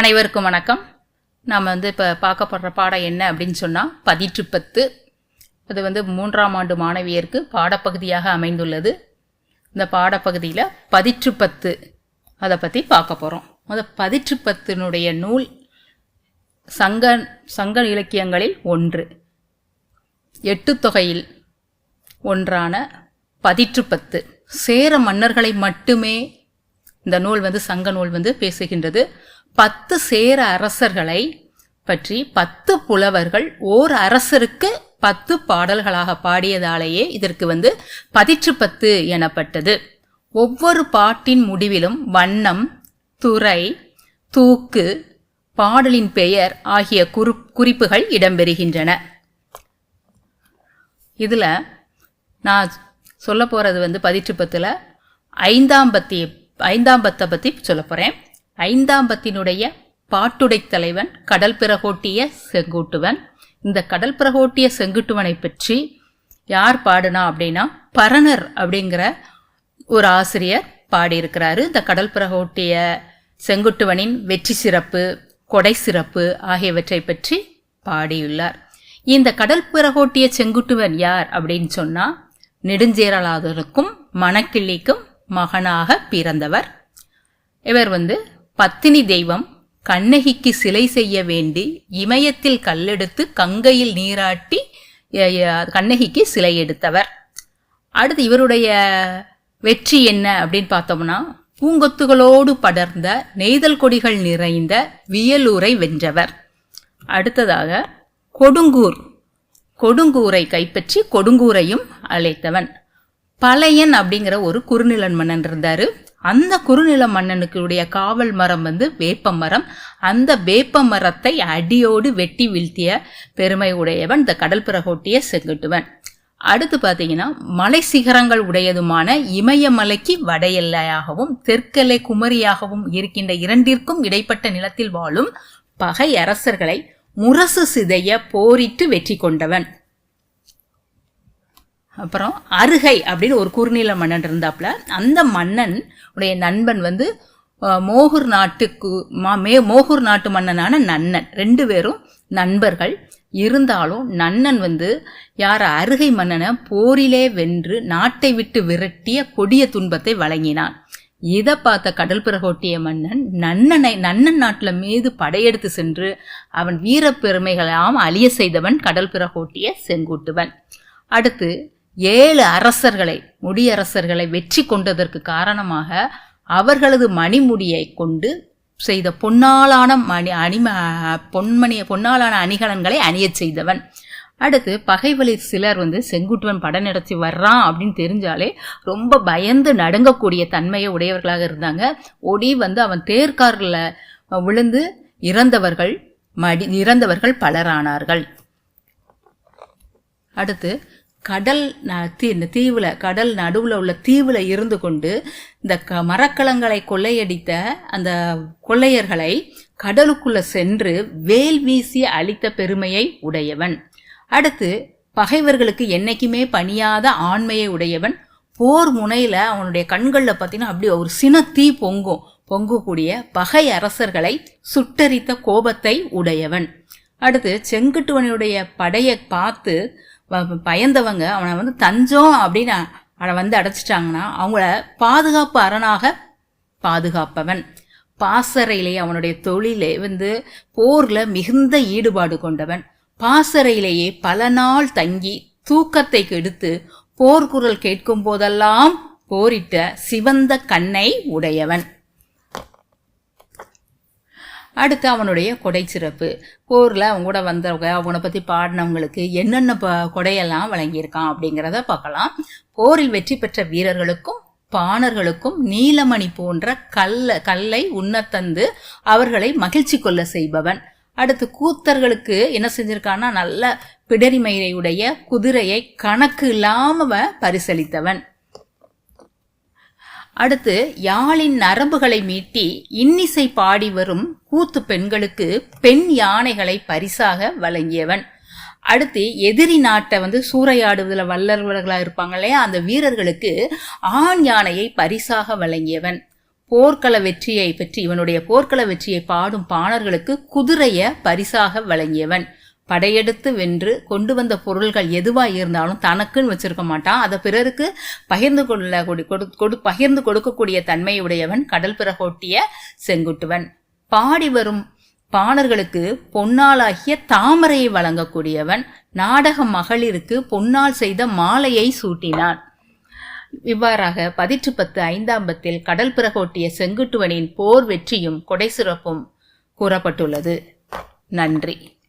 அனைவருக்கும் வணக்கம். நாம் இப்போ பார்க்கப்படுற பாடம் என்ன அப்படின்னு சொன்னால் பதிற்றுப்பத்து. அது 3ஆம் ஆண்டு மாணவியருக்கு பாடப்பகுதியாக அமைந்துள்ளது. இந்த பாடப்பகுதியில் பதிற்றுப்பத்து அதை பற்றி பார்க்க போகிறோம். பதிற்றுப்பத்தினுடைய நூல் சங்க இலக்கியங்களில் ஒன்று, 8 தொகையில் ஒன்றான பதிற்றுப்பத்து. சேர மன்னர்களை மட்டுமே இந்த நூல் சங்க நூல் பேசுகின்றது. 10 சேர அரசர்களை பற்றி 10 புலவர்கள் ஓர் அரசருக்கு 10 பாடல்களாக பாடியதாலேயே இதற்கு பதிற்றுப்பத்து எனப்பட்டது. ஒவ்வொரு பாட்டின் முடிவிலும் வண்ணம், துறை, தூக்கு, பாடலின் பெயர் ஆகிய குறிப்புகள் இடம்பெறுகின்றன. இதில் நான் சொல்ல போகிறது பதிற்றுப்பத்தில் 5ஆம் பத்தை பற்றி சொல்ல போகிறேன். 5ஆம் பத்தினுடைய பாட்டுடை தலைவன் கடல் பிறகோட்டிய செங்குட்டுவன். இந்த கடல் பிறகோட்டிய செங்குட்டுவனை பற்றி யார் பாடுனா அப்படின்னா பரணர் அப்படிங்கிற ஒரு ஆசிரியர் பாடியிருக்கிறாரு. இந்த கடல் பிறகோட்டிய செங்குட்டுவனின் வெற்றி சிறப்பு, கொடை சிறப்பு ஆகியவற்றை பற்றி பாடியுள்ளார். இந்த கடல் பிறகோட்டிய செங்குட்டுவன் யார் அப்படின்னு சொன்னால் நெடுஞ்சேரலாதருக்கும் மணக்கிள்ளிக்கும் மகனாக பிறந்தவர். இவர் பத்தினி தெய்வம் கண்ணகிக்கு சிலை செய்ய வேண்டி இமயத்தில் கல்லெடுத்து கங்கையில் நீராட்டி கண்ணகிக்கு சிலை எடுத்தவர். அடுத்து இவருடைய வெற்றி என்ன அப்படின்னு பார்த்தோம்னா பூங்கொத்துகளோடு படர்ந்த நெய்தல் கொடிகள் நிறைந்த வியலூரை வென்றவர். அடுத்ததாக கொடுங்கூரை கைப்பற்றி கொடுங்கூரையும் அழைத்தவன். பழையன் அப்படிங்கிற ஒரு குறுநிலன் மன்னன் இருந்தாரு. அந்த குறுநில மன்னனுக்குடைய காவல் மரம் வேப்ப மரம். அந்த வேப்ப மரத்தை அடியோடு வெட்டி வீழ்த்திய பெருமை உடையவன் இந்த கடல் பிறகோட்டிய செங்குட்டுவன். அடுத்து பார்த்தீங்கன்னா மலை சிகரங்கள் உடையதுமான இமயமலைக்கு வட எல்லையாகவும் தெற்கெல்லை குமரியாகவும் இருக்கின்ற இரண்டிற்கும் இடைப்பட்ட நிலத்தில் வாழும் பகை அரசர்களை முரசு சிதைய போரிட்டு வெற்றி கொண்டவன். அப்புறம் அருகை அப்படின்னு ஒரு குறுநில மன்னன் இருந்தாப்புல. அந்த மன்னன் உடைய நண்பன் மோகூர் நாட்டு மன்னனான நன்னன். 2 பேரும் நண்பர்கள். இருந்தாலும் நன்னன் யார் அருகை மன்னனை போரிலே வென்று நாட்டை விட்டு விரட்டிய கொடிய துன்பத்தை வழங்கினான். இதை பார்த்த கடல் பிறகோட்டிய மன்னன் நன்னன் நாட்டில் மீது படையெடுத்து சென்று அவன் வீரப்பெருமைகளாம் அழிய செய்தவன் கடல் பிறகோட்டிய செங்குட்டுவன். அடுத்து 7 முடியரசர்களை வெற்றி கொண்டதற்கு காரணமாக அவர்களது மணிமுடியை கொண்டு செய்த பொன்னாலான அணிகலன்களை அணிய செய்தவன். அடுத்து பகைவழி சிலர் செங்குட்டுவன் படம் நடத்தி வர்றான் அப்படின்னு தெரிஞ்சாலே ரொம்ப பயந்து நடுங்கக்கூடிய தன்மையை உடையவர்களாக இருந்தாங்க. ஓடி அவன் தேர்காரில் விழுந்து இறந்தவர்கள் பலரானார்கள். அடுத்து கடல் நடுவில் உள்ள தீவில் இருந்து கொண்டு இந்த மரக்கலங்களை கொள்ளையடித்த அந்த கொள்ளையர்களை கடலுக்குள்ள சென்று வேல் வீசி அழித்த பெருமையை உடையவன். அடுத்து பகைவர்களுக்கு என்னைக்குமே பணியாத ஆண்மையை உடையவன். போர் முனையில் அவனுடைய கண்களில் பார்த்தீங்கன்னா அப்படியே ஒரு சினத்தீ பொங்கக்கூடிய பகை அரசர்களை சுட்டரித்த கோபத்தை உடையவன். அடுத்து செங்குட்டுவனுடைய படையை பார்த்து பயந்தவங்க அவனை தஞ்சம் அப்படின்னு அவனை அடைச்சிட்டாங்கன்னா அவங்கள பாதுகாப்பு அரணாக பாதுகாப்பவன். பாசறையிலே அவனுடைய தொழிலே போரில் மிகுந்த ஈடுபாடு கொண்டவன். பாசறையிலேயே பல நாள் தங்கி தூக்கத்தை கெடுத்து போர்க்குரல் கேட்கும் போதெல்லாம் போரிட்ட சிவந்த கண்ணை உடையவன். அடுத்து அவனுடைய கொடை சிறப்பு. போரில் அவங்க கூட வந்தவங்க அவனை பற்றி பாடினவங்களுக்கு என்னென்ன கொடையெல்லாம் வழங்கியிருக்கான் அப்படிங்கிறத பார்க்கலாம். போரில் வெற்றி பெற்ற வீரர்களுக்கும் பாணர்களுக்கும் நீலமணி போன்ற கல்லை உண்ணத்தந்து அவர்களை மகிழ்ச்சி கொள்ள செய்பவன். அடுத்து கூத்தர்களுக்கு என்ன செஞ்சிருக்கான்னா நல்ல பிடரிமயிரையுடைய குதிரையை கணக்கு இல்லாம பரிசளித்தவன். அடுத்து யாழின் நரம்புகளை மீட்டி இன்னிசை பாடி வரும் கூத்து பெண்களுக்கு பெண் யானைகளை பரிசாக வழங்கியவன். அடுத்து எதிரி நாட்டை சூறையாடுவதில் வல்லவர்களாக இருப்பாங்க இல்லையா, அந்த வீரர்களுக்கு ஆண் யானையை பரிசாக வழங்கியவன். போர்க்கள வெற்றியை பற்றி இவனுடைய போர்க்கள வெற்றியை பாடும் பாணர்களுக்கு குதிரைய பரிசாக வழங்கியவன். படையெடுத்து வென்று கொண்டு வந்த பொருள்கள் எதுவாக இருந்தாலும் தனக்குன்னு வச்சிருக்க மாட்டான். அதை பிறருக்கு பகிர்ந்து கொடுக்கக்கூடிய தன்மையுடையவன் கடல் பிறகோட்டிய செங்குட்டுவன். பாடி வரும் பாணர்களுக்கு பொன்னாலாகிய தாமரையை வழங்கக்கூடியவன். நாடக மகளிருக்கு பொன்னால் செய்த மாலையை சூட்டினான். இவ்வாறாக 10 5ஆம் பத்தில் கடல் பிறகோட்டிய செங்குட்டுவனின் போர் வெற்றியும் கொடை சிறப்பும் கூறப்பட்டுள்ளது. நன்றி.